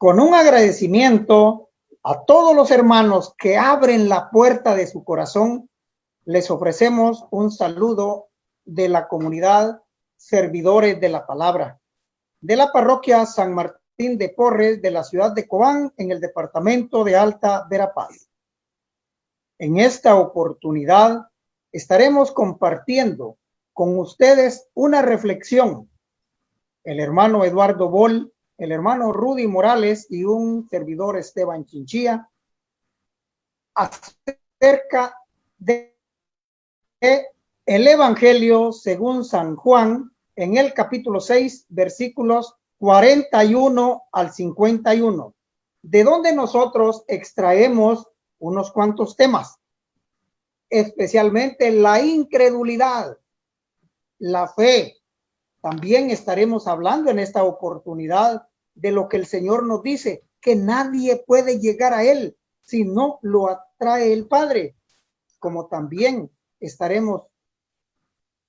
con un agradecimiento a todos los hermanos que abren la puerta de su corazón, les ofrecemos un saludo de la comunidad Servidores de la Palabra, de la parroquia San Martín de Porres, de la ciudad de Cobán, en el departamento de Alta Verapaz. En esta oportunidad estaremos compartiendo con ustedes una reflexión. El hermano Eduardo Bol, el hermano Rudy Morales y un servidor Esteban Chinchilla acerca de el Evangelio según San Juan en el capítulo 6, versículos 41 al 51, de donde nosotros extraemos unos cuantos temas, especialmente la incredulidad, la fe. También estaremos hablando en esta oportunidad de lo que el Señor nos dice, que nadie puede llegar a Él si no lo atrae el Padre, como también estaremos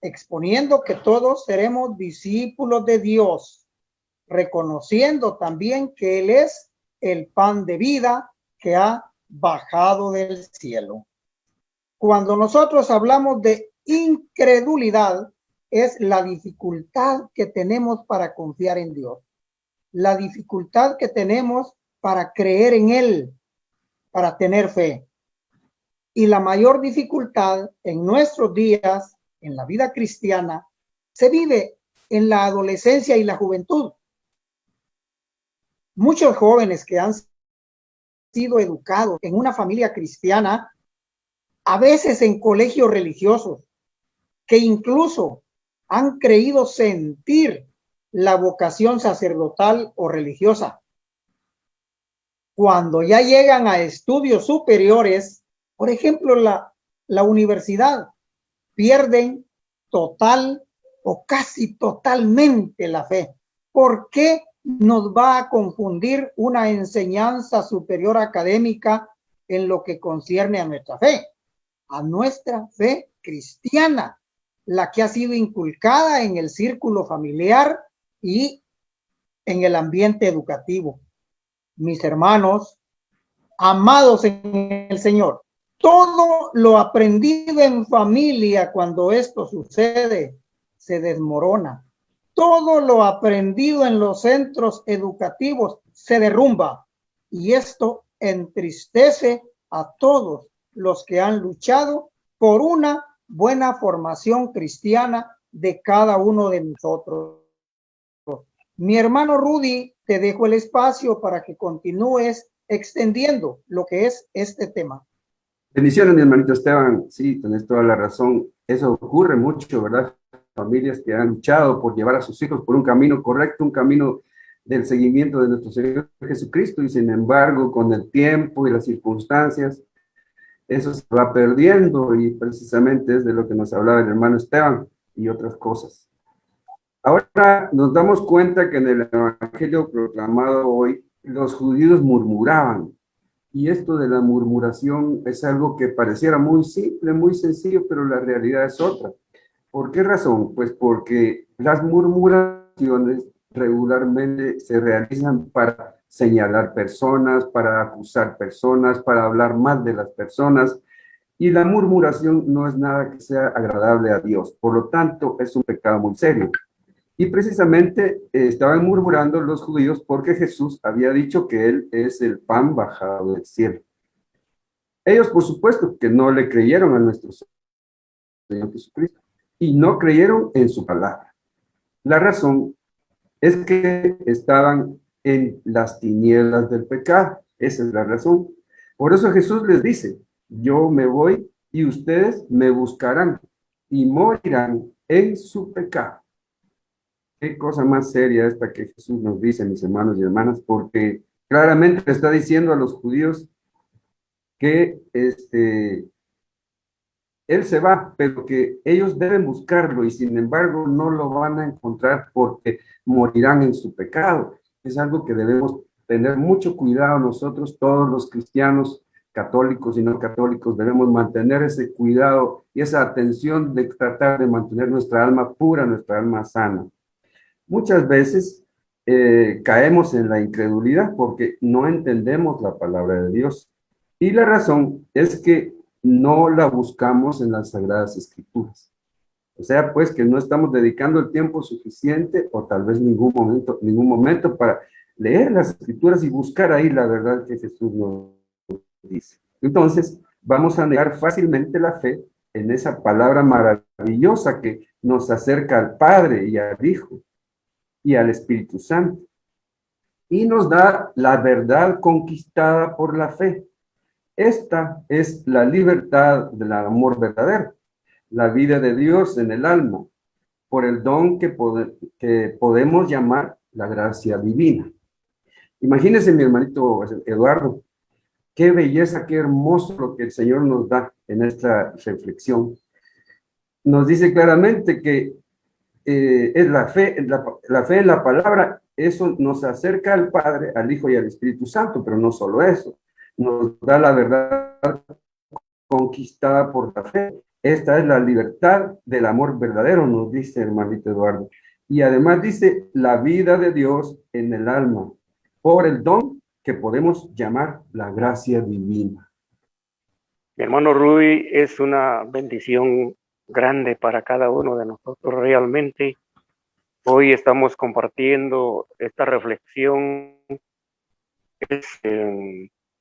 exponiendo que todos seremos discípulos de Dios, reconociendo también que Él es el pan de vida que ha bajado del cielo. Cuando nosotros hablamos de incredulidad, es la dificultad que tenemos para confiar en Dios, la dificultad que tenemos para creer en Él, para tener fe. Y la mayor dificultad en nuestros días, en la vida cristiana, se vive en la adolescencia y la juventud. Muchos jóvenes que han sido educados en una familia cristiana, a veces en colegios religiosos, que incluso han creído sentir la vocación sacerdotal o religiosa. Cuando ya llegan a estudios superiores, por ejemplo, la universidad, pierden total o casi totalmente la fe. ¿Por qué nos va a confundir una enseñanza superior académica en lo que concierne a nuestra fe? A nuestra fe cristiana, la que ha sido inculcada en el círculo familiar y en el ambiente educativo. Mis hermanos, amados en el Señor, todo lo aprendido en familia cuando esto sucede se desmorona. Todo lo aprendido en los centros educativos se derrumba y esto entristece a todos los que han luchado por una buena formación cristiana de cada uno de nosotros. Mi hermano Rudy, te dejo el espacio para que continúes extendiendo lo que es este tema. Bendiciones, mi hermanito Esteban. Sí, tienes toda la razón. Eso ocurre mucho, ¿verdad? Familias que han luchado por llevar a sus hijos por un camino correcto, un camino del seguimiento de nuestro Señor Jesucristo, y sin embargo, con el tiempo y las circunstancias, eso se va perdiendo, y precisamente es de lo que nos hablaba el hermano Esteban y otras cosas. Ahora nos damos cuenta que en el Evangelio proclamado hoy, los judíos murmuraban. Y esto de la murmuración es algo que pareciera muy simple, muy sencillo, pero la realidad es otra. ¿Por qué razón? Pues porque las murmuraciones regularmente se realizan para señalar personas, para acusar personas, para hablar mal de las personas, y la murmuración no es nada que sea agradable a Dios. Por lo tanto, es un pecado muy serio. Y precisamente estaban murmurando los judíos porque Jesús había dicho que Él es el pan bajado del cielo. Ellos, por supuesto, que no le creyeron a nuestro Señor Jesucristo y no creyeron en su palabra. La razón es que estaban en las tinieblas del pecado. Esa es la razón. Por eso Jesús les dice: yo me voy y ustedes me buscarán y morirán en su pecado. Qué cosa más seria esta que Jesús nos dice, mis hermanos y hermanas, porque claramente le está diciendo a los judíos que Él se va, pero que ellos deben buscarlo, y sin embargo no lo van a encontrar porque morirán en su pecado. Es algo que debemos tener mucho cuidado nosotros, todos los cristianos, católicos y no católicos, debemos mantener ese cuidado y esa atención de tratar de mantener nuestra alma pura, nuestra alma sana. Muchas veces caemos en la incredulidad porque no entendemos la palabra de Dios. Y la razón es que no la buscamos en las Sagradas Escrituras. O sea, pues que no estamos dedicando el tiempo suficiente o tal vez ningún momento para leer las Escrituras y buscar ahí la verdad que Jesús nos dice. Entonces, vamos a negar fácilmente la fe en esa palabra maravillosa que nos acerca al Padre y al Hijo y al Espíritu Santo y nos da la verdad conquistada por la fe. Esta es la libertad del amor verdadero, la vida de Dios en el alma, por el don que podemos llamar la gracia divina. Imagínense, mi hermanito Eduardo, qué belleza, qué hermoso lo que el Señor nos da en esta reflexión. Nos dice claramente que es la fe en la palabra, eso nos acerca al Padre, al Hijo y al Espíritu Santo, pero no solo eso, nos da la verdad conquistada por la fe. Esta es la libertad del amor verdadero, nos dice hermanito Eduardo. Y además dice la vida de Dios en el alma, por el don que podemos llamar la gracia divina. Mi hermano Rudy, es una bendición grande para cada uno de nosotros realmente. Hoy estamos compartiendo esta reflexión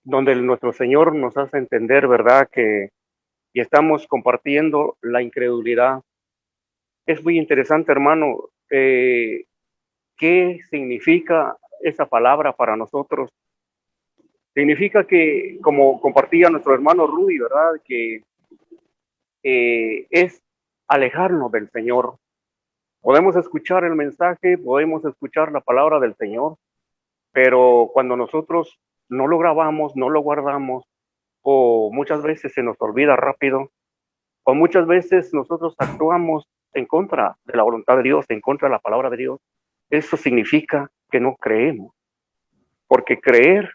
donde nuestro Señor nos hace entender, ¿verdad? Y estamos compartiendo la incredulidad. Es muy interesante, hermano, qué significa esa palabra para nosotros. Significa que, como compartía nuestro hermano Rudy, ¿verdad? Que es alejarnos del Señor. Podemos escuchar el mensaje, podemos escuchar la palabra del Señor, pero cuando nosotros no lo grabamos, no lo guardamos, o muchas veces se nos olvida rápido, o muchas veces nosotros actuamos en contra de la voluntad de Dios, en contra de la palabra de Dios, eso significa que no creemos, porque creer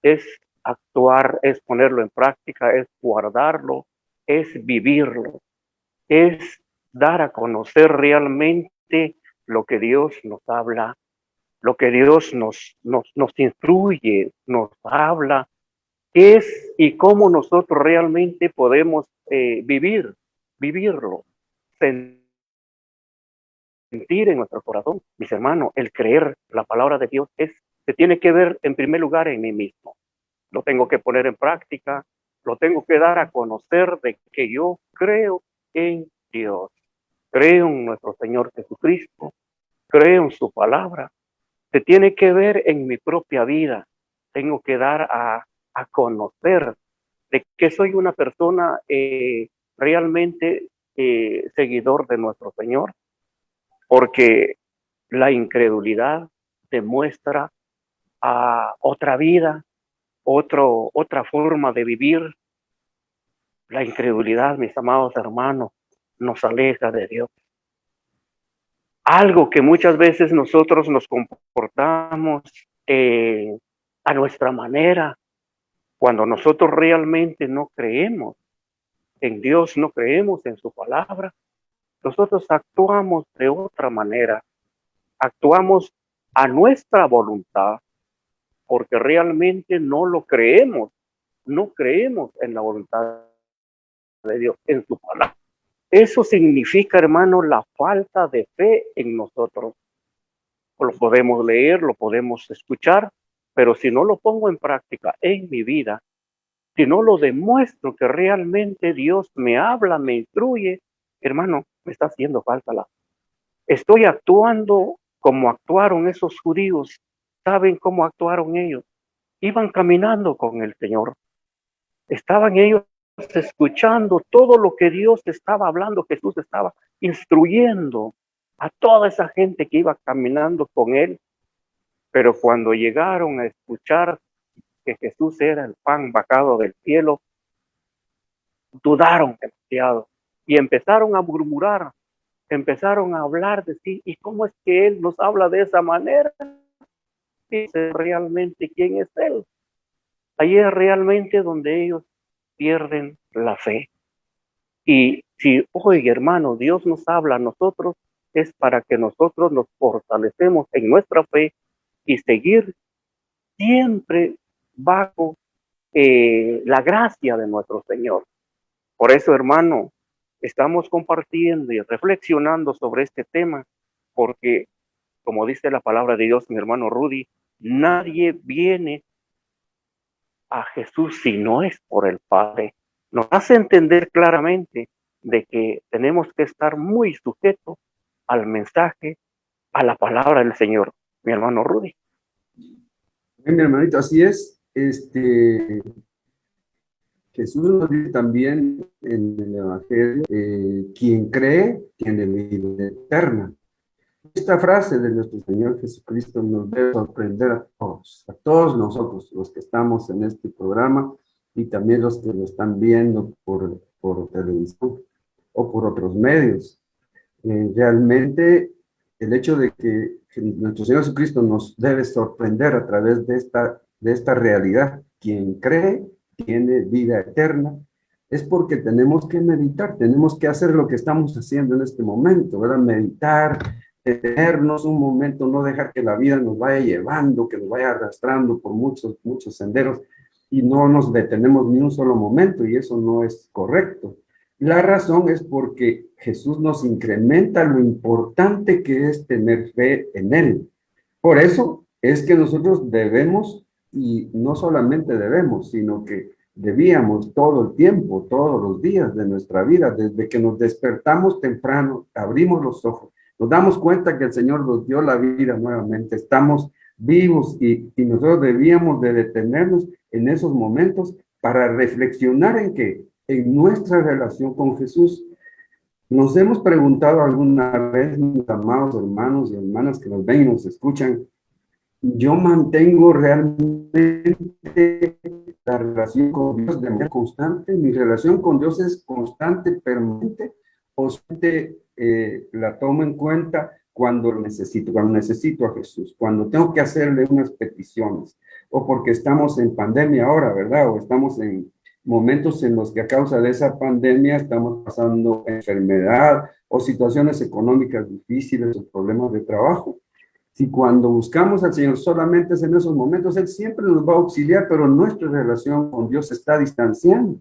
es actuar, es ponerlo en práctica, es guardarlo, es vivirlo, es dar a conocer realmente lo que Dios nos habla, lo que Dios nos instruye, nos habla, es y cómo nosotros realmente podemos vivirlo, sentir en nuestro corazón. Mis hermanos, el creer la palabra de Dios se tiene que ver en primer lugar en mí mismo. Lo tengo que poner en práctica, lo tengo que dar a conocer de que yo creo en Dios, creo en nuestro Señor Jesucristo, creo en su palabra. Se tiene que ver en mi propia vida. Tengo que dar a conocer de que soy una persona realmente seguidor de nuestro Señor, porque la incredulidad demuestra a otra vida, otra forma de vivir. La incredulidad, mis amados hermanos, nos aleja de Dios. Algo que muchas veces nosotros nos comportamos a nuestra manera, cuando nosotros realmente no creemos en Dios, no creemos en su palabra, nosotros actuamos de otra manera, actuamos a nuestra voluntad, porque realmente no lo creemos, no creemos en la voluntad de Dios, en su palabra. Eso significa, hermano, la falta de fe en nosotros. Lo podemos leer, lo podemos escuchar, pero si no lo pongo en práctica en mi vida, si no lo demuestro que realmente Dios me habla, me instruye, hermano, me está haciendo falta la fe. Estoy actuando como actuaron esos judíos. ¿Saben cómo actuaron ellos? Iban caminando con el Señor. Estaban ellos escuchando todo lo que Dios estaba hablando, Jesús estaba instruyendo a toda esa gente que iba caminando con él. Pero cuando llegaron a escuchar que Jesús era el pan bajado del cielo, dudaron demasiado y empezaron a murmurar, empezaron a hablar de sí. ¿Y cómo es que Él nos habla de esa manera? Dice realmente quién es Él. Ahí es realmente donde ellos pierden la fe. Y si hoy, hermano, Dios nos habla a nosotros, es para que nosotros nos fortalecemos en nuestra fe y seguir siempre bajo la gracia de nuestro Señor. Por eso, hermano, estamos compartiendo y reflexionando sobre este tema, porque, como dice la palabra de Dios, mi hermano Rudy, nadie viene a Jesús si no es por el Padre. Nos hace entender claramente de que tenemos que estar muy sujetos al mensaje, a la palabra del Señor, mi hermano Rudy. Mi hermanito, así es. Jesús nos dice también en el Evangelio, quien cree tiene vida eterna. Esta frase de nuestro Señor Jesucristo nos debe sorprender a todos nosotros, los que estamos en este programa y también los que lo están viendo por televisión o por otros medios. Realmente el hecho de que nuestro Señor Jesucristo nos debe sorprender a través de esta realidad. Quien cree tiene vida eterna, es porque tenemos que meditar, tenemos que hacer lo que estamos haciendo en este momento, ¿verdad? Meditar, detenernos un momento, no dejar que la vida nos vaya llevando, que nos vaya arrastrando por muchos senderos y no nos detenemos ni un solo momento, y eso no es correcto. La razón es porque Jesús nos incrementa lo importante que es tener fe en Él. Por eso es que nosotros debemos, y no solamente debemos, sino que debíamos todo el tiempo, todos los días de nuestra vida, desde que nos despertamos temprano, abrimos los ojos, nos damos cuenta que el Señor nos dio la vida nuevamente, estamos vivos y nosotros debíamos de detenernos en esos momentos para reflexionar en nuestra relación con Jesús. Nos hemos preguntado alguna vez, mis amados hermanos y hermanas que nos ven y nos escuchan, ¿yo mantengo realmente la relación con Dios de manera constante? ¿Mi relación con Dios es constante, permanente? ¿O la tomo en cuenta cuando necesito a Jesús, cuando tengo que hacerle unas peticiones? O porque estamos en pandemia ahora, ¿verdad? O estamos en momentos en los que a causa de esa pandemia estamos pasando enfermedad o situaciones económicas difíciles o problemas de trabajo. Si cuando buscamos al Señor solamente es en esos momentos, Él siempre nos va a auxiliar, pero nuestra relación con Dios se está distanciando.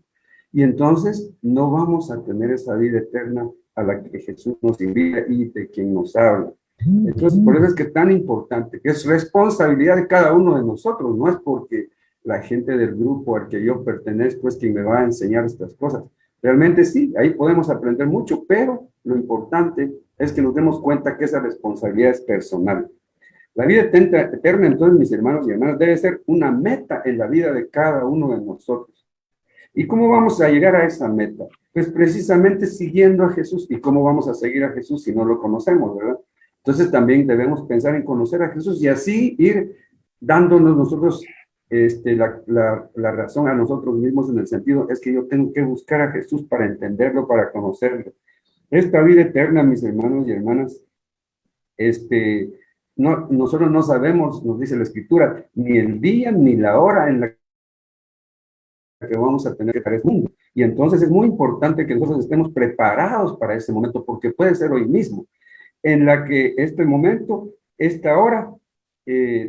Y entonces no vamos a tener esa vida eterna a la que Jesús nos invita y de quien nos habla. Entonces, por eso es que es tan importante, que es responsabilidad de cada uno de nosotros, no es porque la gente del grupo al que yo pertenezco es quien me va a enseñar estas cosas. Realmente sí, ahí podemos aprender mucho, pero lo importante es que nos demos cuenta que esa responsabilidad es personal. La vida eterna, entonces, mis hermanos y hermanas, debe ser una meta en la vida de cada uno de nosotros. ¿Y cómo vamos a llegar a esa meta? Pues precisamente siguiendo a Jesús. ¿Y cómo vamos a seguir a Jesús si no lo conocemos, verdad? Entonces también debemos pensar en conocer a Jesús y así ir dándonos nosotros la razón a nosotros mismos, en el sentido es que yo tengo que buscar a Jesús para entenderlo, para conocerlo. Esta vida eterna, mis hermanos y hermanas, nosotros no sabemos, nos dice la Escritura, ni el día ni la hora en la que vamos a tener que estar en este mundo. Y entonces es muy importante que nosotros estemos preparados para ese momento, porque puede ser hoy mismo, en la que este momento, esta hora,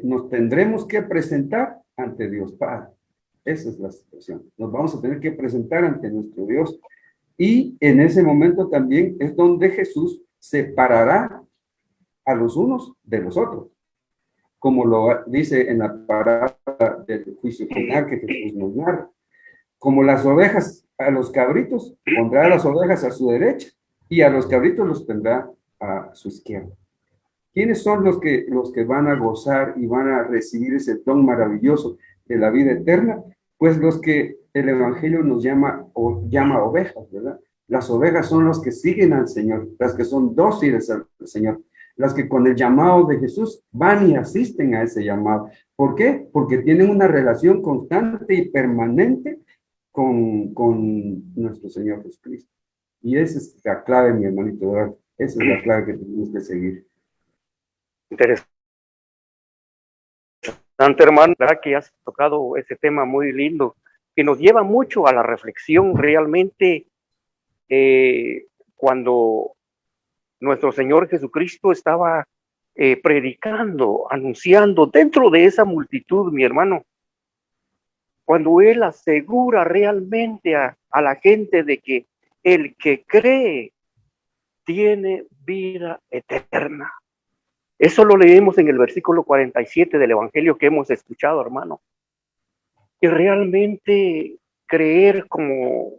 nos tendremos que presentar ante Dios Padre. Esa es la situación. Nos vamos a tener que presentar ante nuestro Dios. Y en ese momento también es donde Jesús separará a los unos de los otros, como lo dice en la parábola del juicio final que Jesús nos narra. Como las ovejas a los cabritos, pondrá a las ovejas a su derecha y a los cabritos los tendrá a su izquierda. ¿Quiénes son los que van a gozar y van a recibir ese don maravilloso de la vida eterna? Pues los que el Evangelio nos llama ovejas, ¿verdad? Las ovejas son los que siguen al Señor, las que son dóciles al Señor, las que con el llamado de Jesús van y asisten a ese llamado. ¿Por qué? Porque tienen una relación constante y permanente con nuestro Señor Jesucristo. Y esa es la clave, mi hermanito, ¿verdad? Esa es la clave que tenemos que seguir. Interesante, hermano, ¿verdad? Que has tocado ese tema muy lindo, que nos lleva mucho a la reflexión realmente, cuando nuestro Señor Jesucristo estaba predicando, anunciando dentro de esa multitud, mi hermano, cuando él asegura realmente a la gente de que el que cree tiene vida eterna. Eso lo leemos en el versículo 47 del Evangelio que hemos escuchado, hermano. Y realmente creer como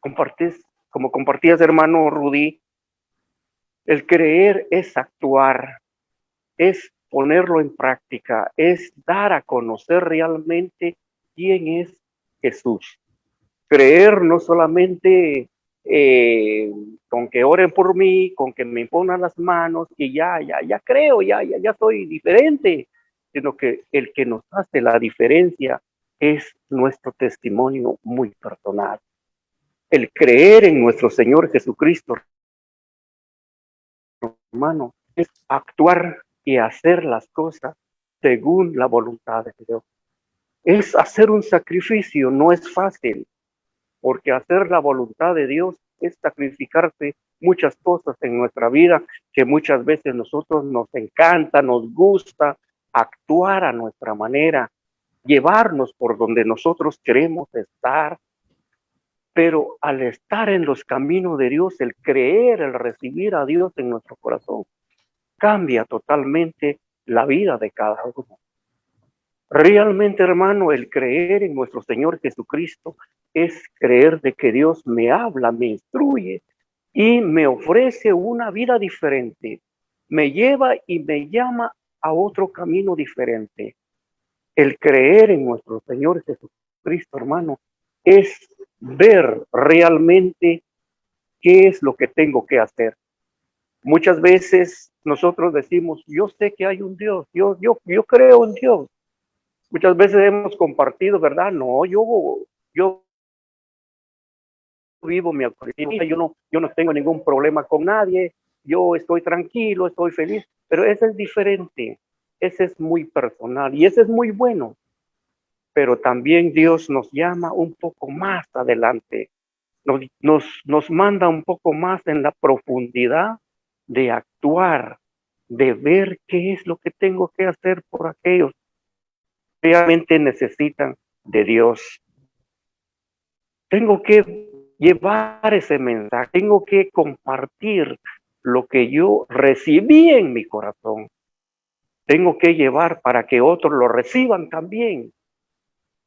compartías, hermano Rudy, el creer es actuar, es ponerlo en práctica, es dar a conocer realmente quién es Jesús. Creer no solamente con que oren por mí, con que me impongan las manos y ya creo, ya soy diferente, sino que el que nos hace la diferencia es nuestro testimonio muy personal. El creer en nuestro Señor Jesucristo, hermano, es actuar y hacer las cosas según la voluntad de Dios. Es hacer un sacrificio, no es fácil, porque hacer la voluntad de Dios es sacrificarse muchas cosas en nuestra vida que muchas veces nosotros nos encanta, nos gusta actuar a nuestra manera, llevarnos por donde nosotros queremos estar, pero al estar en los caminos de Dios, el creer, el recibir a Dios en nuestro corazón, cambia totalmente la vida de cada uno. Realmente, hermano, el creer en nuestro Señor Jesucristo es creer de que Dios me habla, me instruye y me ofrece una vida diferente. Me lleva y me llama a otro camino diferente. El creer en nuestro Señor Jesucristo, hermano, es ver realmente qué es lo que tengo que hacer. Muchas veces nosotros decimos, yo sé que hay un Dios, yo creo en Dios. Muchas veces hemos compartido, ¿verdad? No, yo vivo mi autoridad, yo no tengo ningún problema con nadie, yo estoy tranquilo, estoy feliz, pero ese es diferente, ese es muy personal y ese es muy bueno, pero también Dios nos llama un poco más adelante, nos manda un poco más en la profundidad de actuar, de ver qué es lo que tengo que hacer por aquellos que realmente necesitan de Dios. Tengo que llevar ese mensaje, tengo que compartir lo que yo recibí en mi corazón. Tengo que llevar para que otros lo reciban también.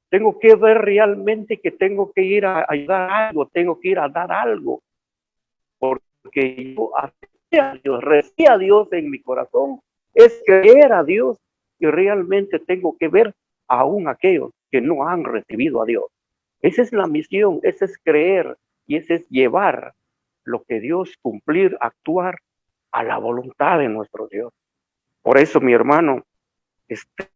Tengo que ver realmente que tengo que ir a ayudar algo, tengo que ir a dar algo, porque yo acepté a Dios, recibí a Dios en mi corazón, es creer a Dios y realmente tengo que ver aún aquellos que no han recibido a Dios. Esa es la misión, ese es creer y ese es llevar lo que Dios cumplir, actuar a la voluntad de nuestro Dios. Por eso, mi hermano, Esteban,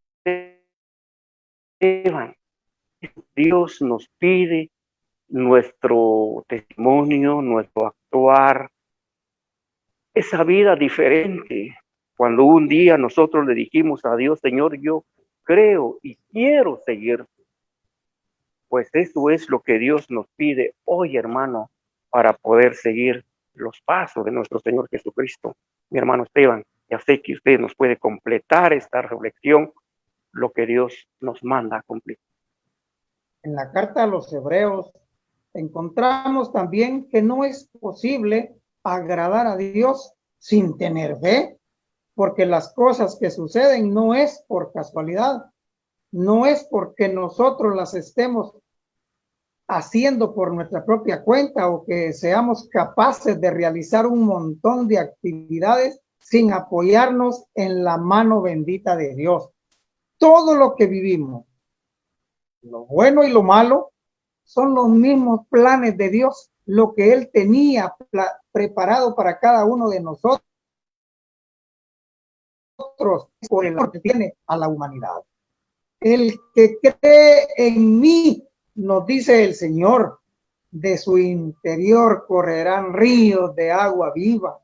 Dios nos pide nuestro testimonio, nuestro actuar, esa vida diferente. Cuando un día nosotros le dijimos a Dios, Señor, yo creo y quiero seguir, pues eso es lo que Dios nos pide hoy, hermano, para poder seguir los pasos de nuestro Señor Jesucristo. Mi hermano Esteban, ya sé que usted nos puede completar esta reflexión, lo que Dios nos manda a cumplir. En la carta a los Hebreos encontramos también que no es posible agradar a Dios sin tener fe, porque las cosas que suceden no es por casualidad, no es porque nosotros las estemos haciendo por nuestra propia cuenta o que seamos capaces de realizar un montón de actividades sin apoyarnos en la mano bendita de Dios. Todo lo que vivimos, lo bueno y lo malo, son los mismos planes de Dios, lo que Él tenía preparado para cada uno de nosotros por el que tiene a la humanidad. El que cree en mí, nos dice el Señor, de su interior correrán ríos de agua viva.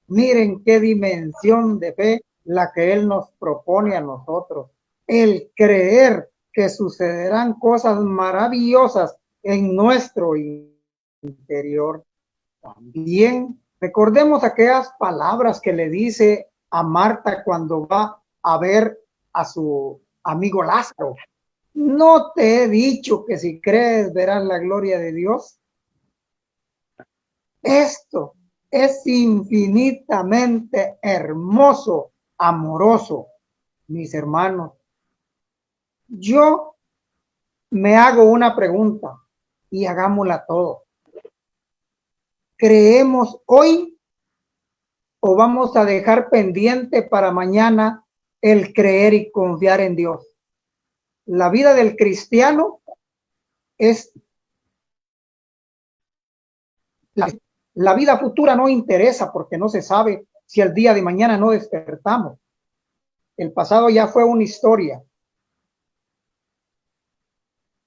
Miren qué dimensión de fe la que Él nos propone a nosotros. El creer que sucederán cosas maravillosas en nuestro interior. También recordemos aquellas palabras que le dice a Marta cuando va a ver a su amigo Lázaro. ¿No te he dicho que si crees verás la gloria de Dios? Esto es infinitamente hermoso, amoroso, mis hermanos. Yo me hago una pregunta y hagámosla todos. ¿Creemos hoy o vamos a dejar pendiente para mañana el creer y confiar en Dios? La vida del cristiano es la vida futura no interesa porque no se sabe si el día de mañana no despertamos. El pasado ya fue una historia.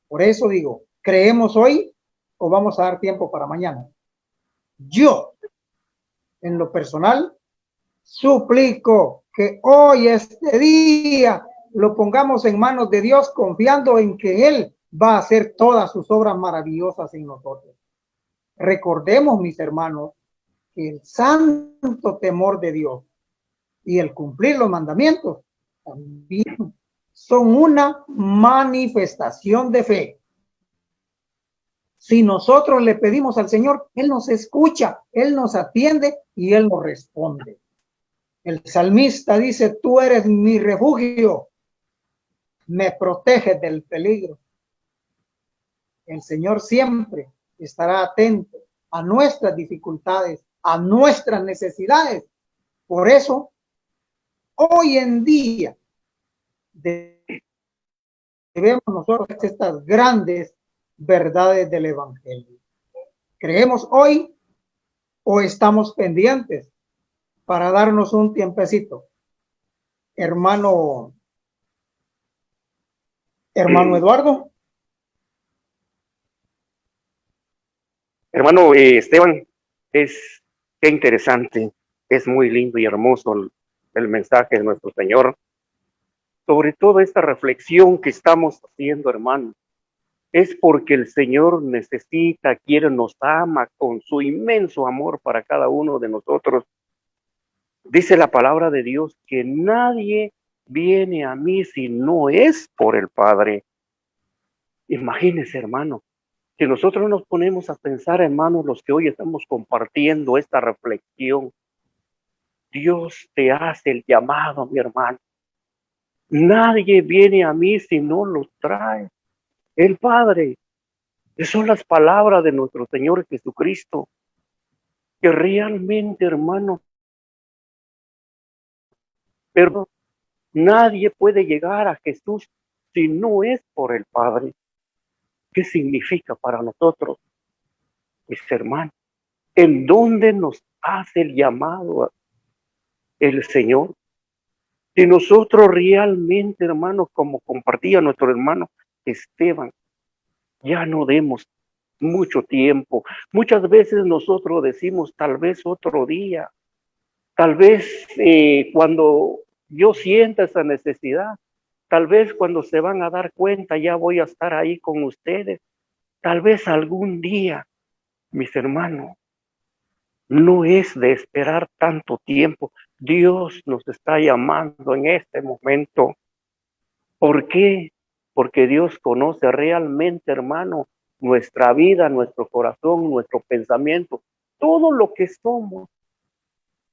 Por eso digo, ¿creemos hoy o vamos a dar tiempo para mañana? Yo, en lo personal, suplico que hoy, este día, lo pongamos en manos de Dios, confiando en que Él va a hacer todas sus obras maravillosas en nosotros. Recordemos, mis hermanos, que el santo temor de Dios y el cumplir los mandamientos también son una manifestación de fe. Si nosotros le pedimos al Señor, Él nos escucha, Él nos atiende y Él nos responde. El salmista dice, tú eres mi refugio, me proteges del peligro. El Señor siempre estará atento a nuestras dificultades, a nuestras necesidades. Por eso, hoy en día, debemos nosotros estas grandes verdades del Evangelio. ¿Creemos hoy o estamos pendientes para darnos un tiempecito? Hermano Eduardo. Hermano Esteban, qué interesante, es muy lindo y hermoso el mensaje de nuestro Señor. Sobre todo esta reflexión que estamos haciendo, hermano, es porque el Señor necesita, quiere, nos ama con su inmenso amor para cada uno de nosotros. Dice la palabra de Dios que nadie viene a mí si no es por el Padre. Imagínese, hermano, si nosotros nos ponemos a pensar, hermanos, los que hoy estamos compartiendo esta reflexión, Dios te hace el llamado, mi hermano. Nadie viene a mí si no lo trae el Padre. Esas son las palabras de nuestro Señor Jesucristo, que realmente, hermano, pero nadie puede llegar a Jesús si no es por el Padre. ¿Qué significa para nosotros? Pues, hermano, ¿en dónde nos hace el llamado el Señor? Si nosotros realmente, hermanos, como compartía nuestro hermano Esteban, ya no demos mucho tiempo. Muchas veces nosotros decimos, tal vez otro día, tal vez cuando yo sienta esa necesidad, tal vez cuando se van a dar cuenta ya voy a estar ahí con ustedes, tal vez algún día, mis hermanos. No es de esperar tanto tiempo. Dios nos está llamando en este momento. ¿Por qué? Porque Dios conoce realmente, hermano, nuestra vida, nuestro corazón, nuestro pensamiento, todo lo que somos.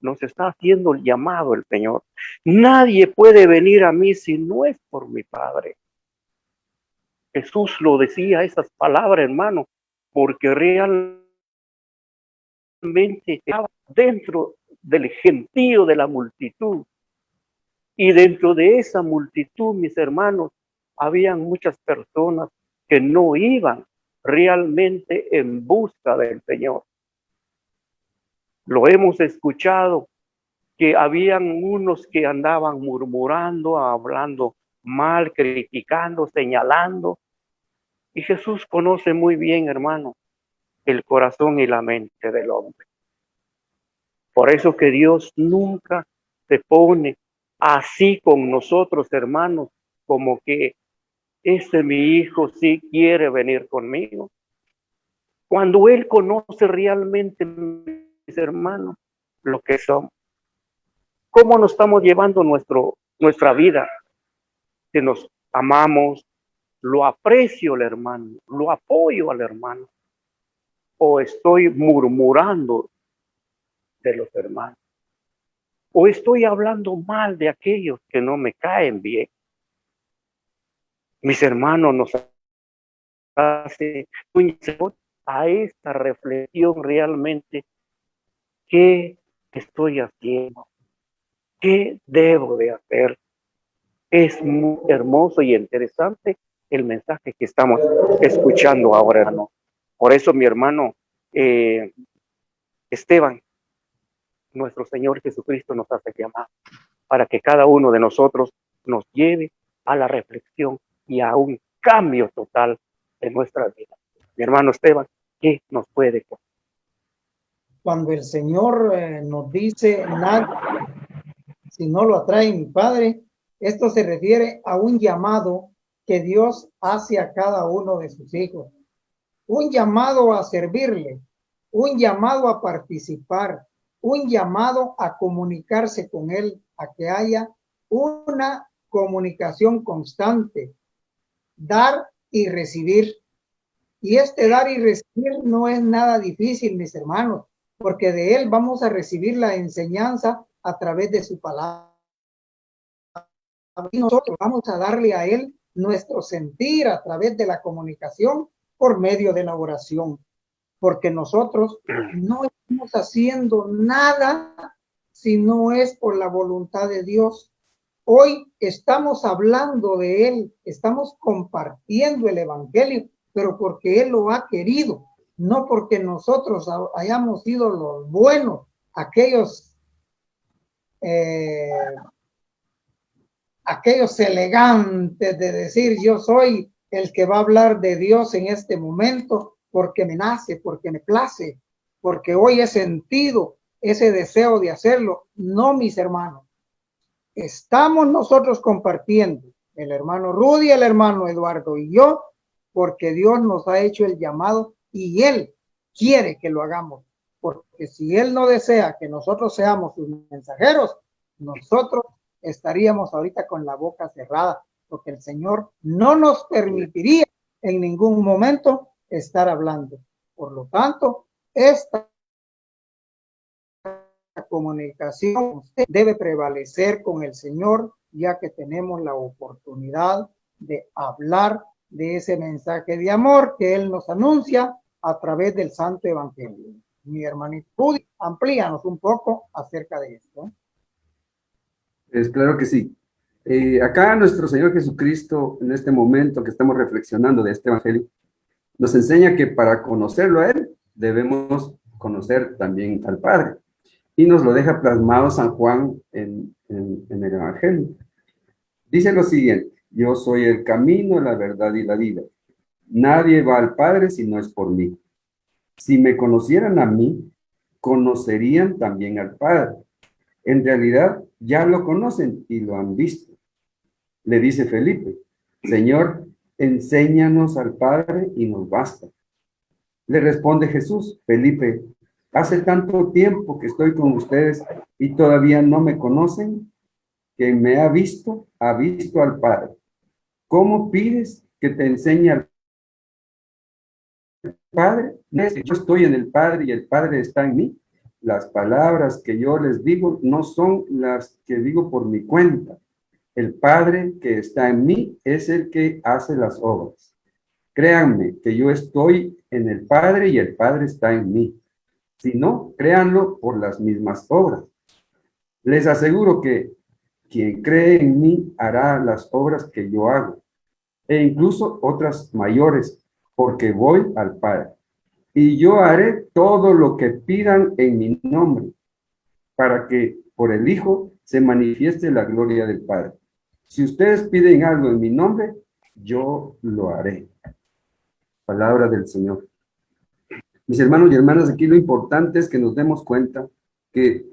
Nos está haciendo el llamado el Señor. Nadie puede venir a mí si no es por mi Padre. Jesús lo decía esas palabras, hermano, porque realmente estaba dentro del gentío de la multitud. Y dentro de esa multitud, mis hermanos, habían muchas personas que no iban realmente en busca del Señor. Lo hemos escuchado, que habían unos que andaban murmurando, hablando mal, criticando, señalando. Y Jesús conoce muy bien, hermano, el corazón y la mente del hombre. Por eso que Dios nunca se pone así con nosotros, hermanos, como que mi hijo sí quiere venir conmigo. Cuando Él conoce realmente, mis hermanos, lo que somos. ¿Cómo nos estamos llevando nuestra vida? Que nos amamos, lo aprecio al hermano, lo apoyo al hermano, o estoy murmurando de los hermanos, o estoy hablando mal de aquellos que no me caen bien. Mis hermanos, nos hace a esta reflexión realmente. ¿Qué estoy haciendo? ¿Qué debo de hacer? Es muy hermoso y interesante el mensaje que estamos escuchando ahora, hermano. Por eso, mi hermano Esteban, nuestro Señor Jesucristo nos hace llamar para que cada uno de nosotros nos lleve a la reflexión y a un cambio total en nuestra vida. Mi hermano Esteban, ¿qué nos puede contar? Cuando el Señor nos dice, nada, si no lo atrae mi Padre, esto se refiere a un llamado que Dios hace a cada uno de sus hijos. Un llamado a servirle, un llamado a participar, un llamado a comunicarse con Él, a que haya una comunicación constante, dar y recibir. Y este dar y recibir no es nada difícil, mis hermanos, porque de Él vamos a recibir la enseñanza a través de su palabra. Y nosotros vamos a darle a Él nuestro sentir a través de la comunicación por medio de la oración, porque nosotros no estamos haciendo nada si no es por la voluntad de Dios. Hoy estamos hablando de Él, estamos compartiendo el Evangelio, pero porque Él lo ha querido, no porque nosotros hayamos sido los buenos, aquellos elegantes de decir yo soy el que va a hablar de Dios en este momento porque me nace, porque me place, porque hoy he sentido ese deseo de hacerlo. No, mis hermanos, estamos nosotros compartiendo, el hermano Rudy, el hermano Eduardo y yo, porque Dios nos ha hecho el llamado y Él quiere que lo hagamos, porque si Él no desea que nosotros seamos sus mensajeros, nosotros estaríamos ahorita con la boca cerrada, porque el Señor no nos permitiría en ningún momento estar hablando. Por lo tanto, esta comunicación debe prevalecer con el Señor, ya que tenemos la oportunidad de hablar de ese mensaje de amor que Él nos anuncia a través del Santo Evangelio. Mi hermanito Rudy, amplíanos un poco acerca de esto. Es claro que sí. Acá nuestro Señor Jesucristo, en este momento que estamos reflexionando de este Evangelio, nos enseña que para conocerlo a Él, debemos conocer también al Padre. Y nos lo deja plasmado San Juan en el Evangelio. Dice lo siguiente: yo soy el camino, la verdad y la vida. Nadie va al Padre si no es por mí. Si me conocieran a mí, conocerían también al Padre. En realidad, ya lo conocen y lo han visto. Le dice Felipe: Señor, enséñanos al Padre y nos basta. Le responde Jesús: Felipe, hace tanto tiempo que estoy con ustedes y todavía no me conocen. Quien me ha visto al Padre. ¿Cómo pides que te enseñe al Padre? Yo estoy en el Padre y el Padre está en mí. Las palabras que yo les digo no son las que digo por mi cuenta. El Padre que está en mí es el que hace las obras. Créanme que yo estoy en el Padre y el Padre está en mí. Si no, créanlo por las mismas obras. Les aseguro que quien cree en mí hará las obras que yo hago, e incluso otras mayores, porque voy al Padre. Y yo haré todo lo que pidan en mi nombre, para que por el Hijo se manifieste la gloria del Padre. Si ustedes piden algo en mi nombre, yo lo haré. Palabra del Señor. Mis hermanos y hermanas, aquí lo importante es que nos demos cuenta que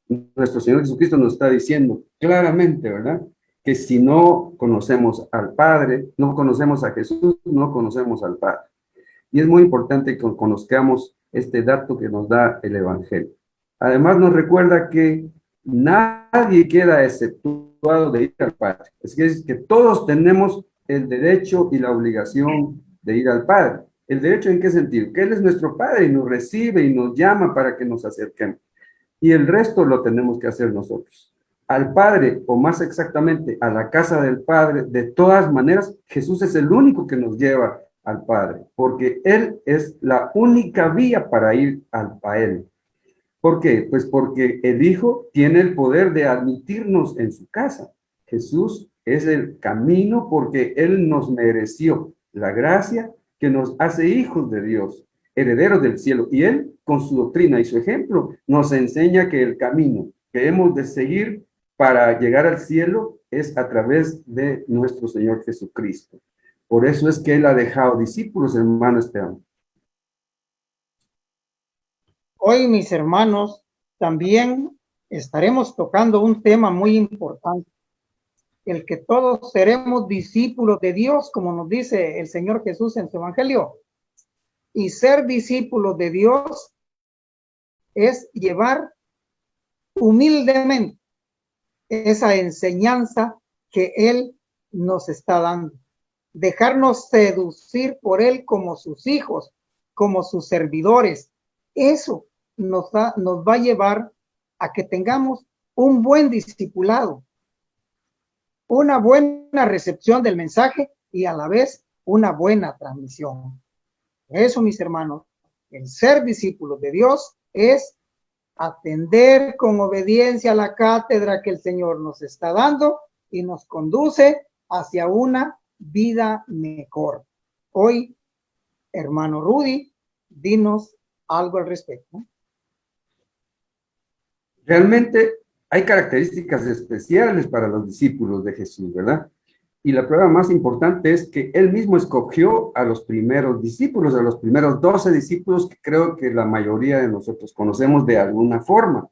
nuestro Señor Jesucristo nos está diciendo claramente, ¿verdad? Que si no conocemos al Padre, no conocemos a Jesús, no conocemos al Padre. Y es muy importante que conozcamos este dato que nos da el Evangelio. Además nos recuerda que Nadie queda exceptuado de ir al Padre. Es que todos tenemos el derecho y la obligación de ir al Padre. ¿El derecho en qué sentido? Que Él es nuestro Padre y nos recibe y nos llama para que nos acerquemos. Y el resto lo tenemos que hacer nosotros. Al Padre, o más exactamente, a la casa del Padre, de todas maneras, Jesús es el único que nos lleva al Padre, porque Él es la única vía para ir a Él. ¿Por qué? Pues porque el Hijo tiene el poder de admitirnos en su casa. Jesús es el camino porque Él nos mereció la gracia que nos hace hijos de Dios, herederos del cielo. Y Él, con su doctrina y su ejemplo, nos enseña que el camino que hemos de seguir para llegar al cielo es a través de nuestro Señor Jesucristo. Por eso es que Él ha dejado discípulos, hermano Esteban. Hoy, mis hermanos, también estaremos tocando un tema muy importante, el que todos seremos discípulos de Dios, como nos dice el Señor Jesús en su Evangelio. Y ser discípulos de Dios es llevar humildemente esa enseñanza que Él nos está dando. Dejarnos seducir por Él como sus hijos, como sus servidores. Eso nos va a llevar a que tengamos un buen discipulado, una buena recepción del mensaje y a la vez una buena transmisión. Eso, mis hermanos, el ser discípulos de Dios es atender con obediencia a la cátedra que el Señor nos está dando y nos conduce hacia una vida mejor. Hoy, hermano Rudy, dinos algo al respecto. Realmente hay características especiales para los discípulos de Jesús, ¿verdad? Y la prueba más importante es que Él mismo escogió a los primeros discípulos, a los primeros 12 discípulos que creo que la mayoría de nosotros conocemos de alguna forma,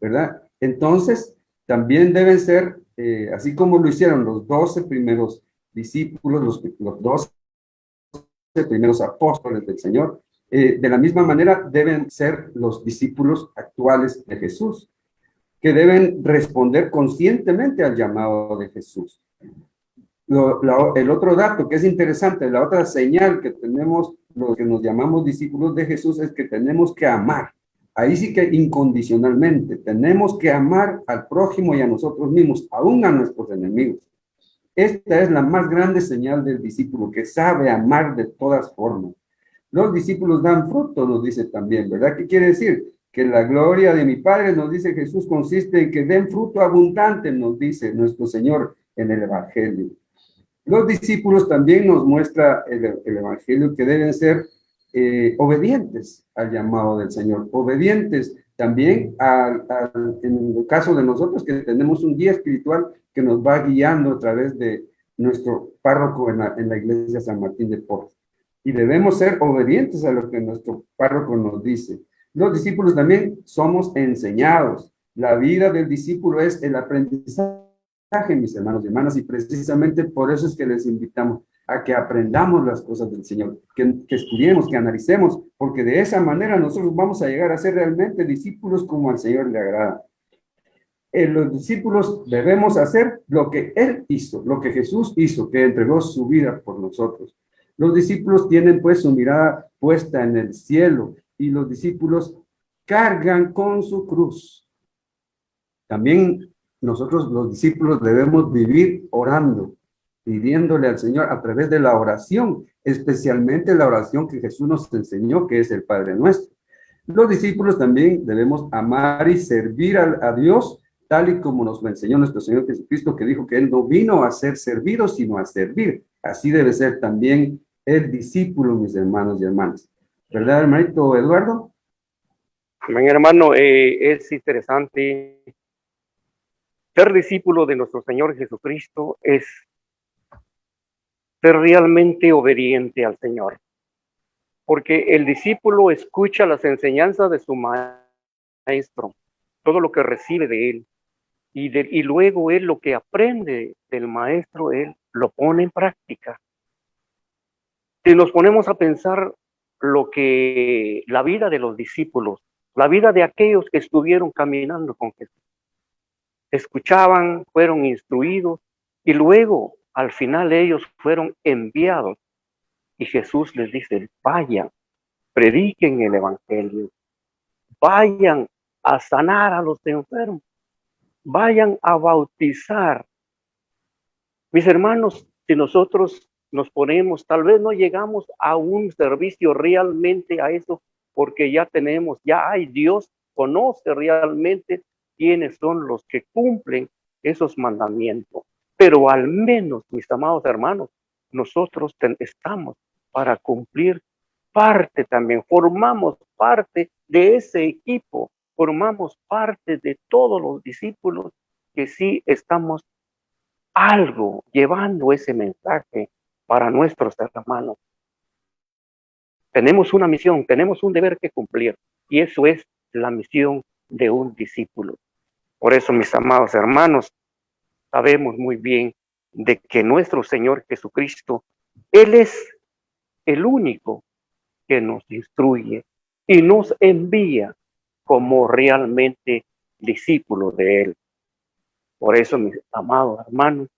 ¿verdad? Entonces, también deben ser, así como lo hicieron los 12 primeros discípulos, los 12 primeros apóstoles del Señor, de la misma manera deben ser los discípulos actuales de Jesús, que deben responder conscientemente al llamado de Jesús. El otro dato que es interesante, la otra señal que tenemos, los que nos llamamos discípulos de Jesús, es que tenemos que amar. Ahí sí que incondicionalmente, tenemos que amar al prójimo y a nosotros mismos, aún a nuestros enemigos. Esta es la más grande señal del discípulo, que sabe amar de todas formas. Los discípulos dan fruto, nos dice también, ¿verdad? ¿Qué quiere decir? Que la gloria de mi Padre, nos dice Jesús, consiste en que den fruto abundante, nos dice nuestro Señor en el Evangelio. Los discípulos también nos muestra el Evangelio que deben ser obedientes al llamado del Señor, obedientes también en el caso de nosotros que tenemos un guía espiritual que nos va guiando a través de nuestro párroco en la iglesia San Martín de Porres. Y debemos ser obedientes a lo que nuestro párroco nos dice. Los discípulos también somos enseñados. La vida del discípulo es el aprendizaje, mis hermanos y hermanas, y precisamente por eso es que les invitamos a que aprendamos las cosas del Señor, que estudiemos, que analicemos, porque de esa manera nosotros vamos a llegar a ser realmente discípulos como al Señor le agrada. Los discípulos debemos hacer lo que Él hizo, lo que Jesús hizo, que entregó su vida por nosotros. Los discípulos tienen pues su mirada puesta en el cielo y los discípulos cargan con su cruz. También nosotros los discípulos debemos vivir orando, pidiéndole al Señor a través de la oración, especialmente la oración que Jesús nos enseñó, que es el Padre Nuestro. Los discípulos también debemos amar y servir a Dios, tal y como nos lo enseñó nuestro Señor Jesucristo, que dijo que Él no vino a ser servido, sino a servir. Así debe ser también el discípulo, mis hermanos y hermanas. ¿Verdad, hermanito Eduardo? Amén, hermano. Es interesante. Ser discípulo de nuestro Señor Jesucristo es ser realmente obediente al Señor. Porque el discípulo escucha las enseñanzas de su maestro, todo lo que recibe de él. Y luego él lo que aprende del maestro, él lo pone en práctica. Si nos ponemos a pensar la vida de los discípulos, la vida de aquellos que estuvieron caminando con Jesús, escuchaban, fueron instruidos y luego al final ellos fueron enviados y Jesús les dice, vayan, prediquen el evangelio, vayan a sanar a los enfermos, vayan a bautizar. Mis hermanos, si nosotros nos ponemos, tal vez no llegamos a un servicio realmente a eso, porque ya tenemos, ya hay, Dios conoce realmente quiénes son los que cumplen esos mandamientos. Pero al menos, mis amados hermanos, nosotros estamos para cumplir parte también, formamos parte de ese equipo, formamos parte de todos los discípulos que sí estamos algo llevando ese mensaje para nuestros hermanos. Tenemos una misión, tenemos un deber que cumplir y eso es la misión de un discípulo. Por eso, mis amados hermanos, sabemos muy bien de que nuestro Señor Jesucristo, Él es el único que nos instruye y nos envía como realmente discípulos de Él. Por eso, mis amados hermanos,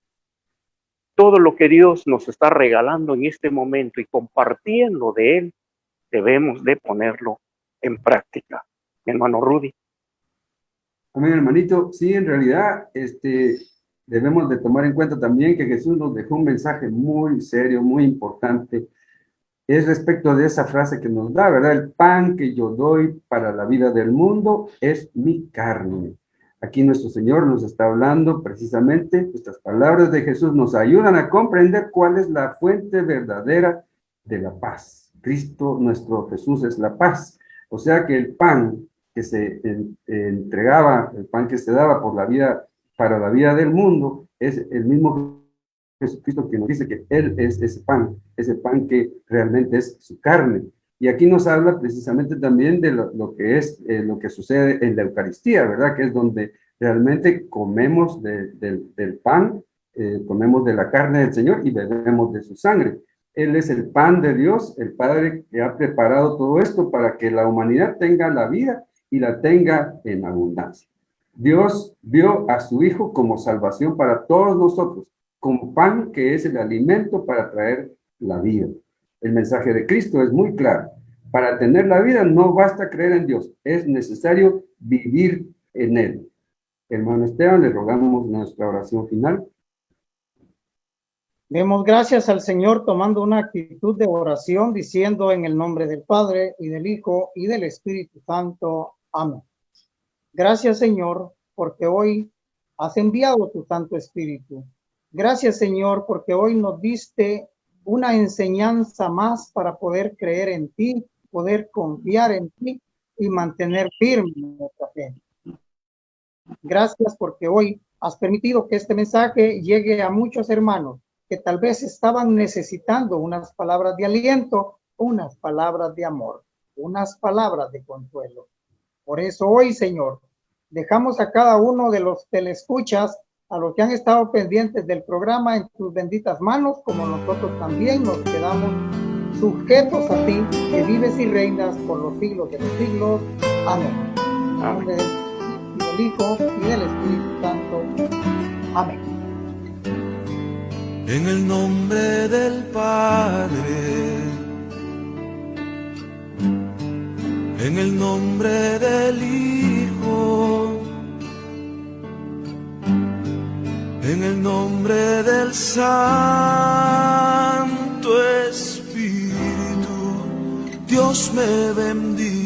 todo lo que Dios nos está regalando en este momento y compartiendo de Él, debemos de ponerlo en práctica. Mi hermano Rudy. Amén, hermanito. Sí, en realidad, debemos de tomar en cuenta también que Jesús nos dejó un mensaje muy serio, muy importante. Es respecto de esa frase que nos da, ¿verdad? El pan que yo doy para la vida del mundo es mi carne. Aquí nuestro Señor nos está hablando precisamente, estas palabras de Jesús nos ayudan a comprender cuál es la fuente verdadera de la paz. Cristo, nuestro Jesús, es la paz. O sea que el pan que se entregaba, el pan que se daba por la vida, para la vida del mundo, es el mismo Jesucristo que nos dice que Él es ese pan que realmente es su carne. Y aquí nos habla precisamente también de lo que es lo que sucede en la Eucaristía, ¿verdad? Que es donde realmente comemos del pan, comemos de la carne del Señor y bebemos de su sangre. Él es el pan de Dios, el Padre que ha preparado todo esto para que la humanidad tenga la vida y la tenga en abundancia. Dios vio a su Hijo como salvación para todos nosotros, como pan que es el alimento para traer la vida. El mensaje de Cristo es muy claro. Para tener la vida no basta creer en Dios, es necesario vivir en Él. Hermano Esteban, le rogamos nuestra oración final. Demos gracias al Señor tomando una actitud de oración, diciendo en el nombre del Padre, y del Hijo, y del Espíritu Santo. Amén. Gracias, Señor, porque hoy has enviado tu Santo Espíritu. Gracias, Señor, porque hoy nos diste una enseñanza más para poder creer en ti, poder confiar en ti y mantener firme nuestra fe. Gracias porque hoy has permitido que este mensaje llegue a muchos hermanos que tal vez estaban necesitando unas palabras de aliento, unas palabras de amor, unas palabras de consuelo. Por eso hoy, Señor, dejamos a cada uno de los telescuchas, a los que han estado pendientes del programa, en tus benditas manos, como nosotros también nos quedamos sujetos a ti, que vives y reinas por los siglos de los siglos. Amén. En nombre del Hijo y del Espíritu Santo. Amén. En el nombre del Padre, en el nombre del Hijo, en el nombre del Santo Espíritu, Dios me bendiga.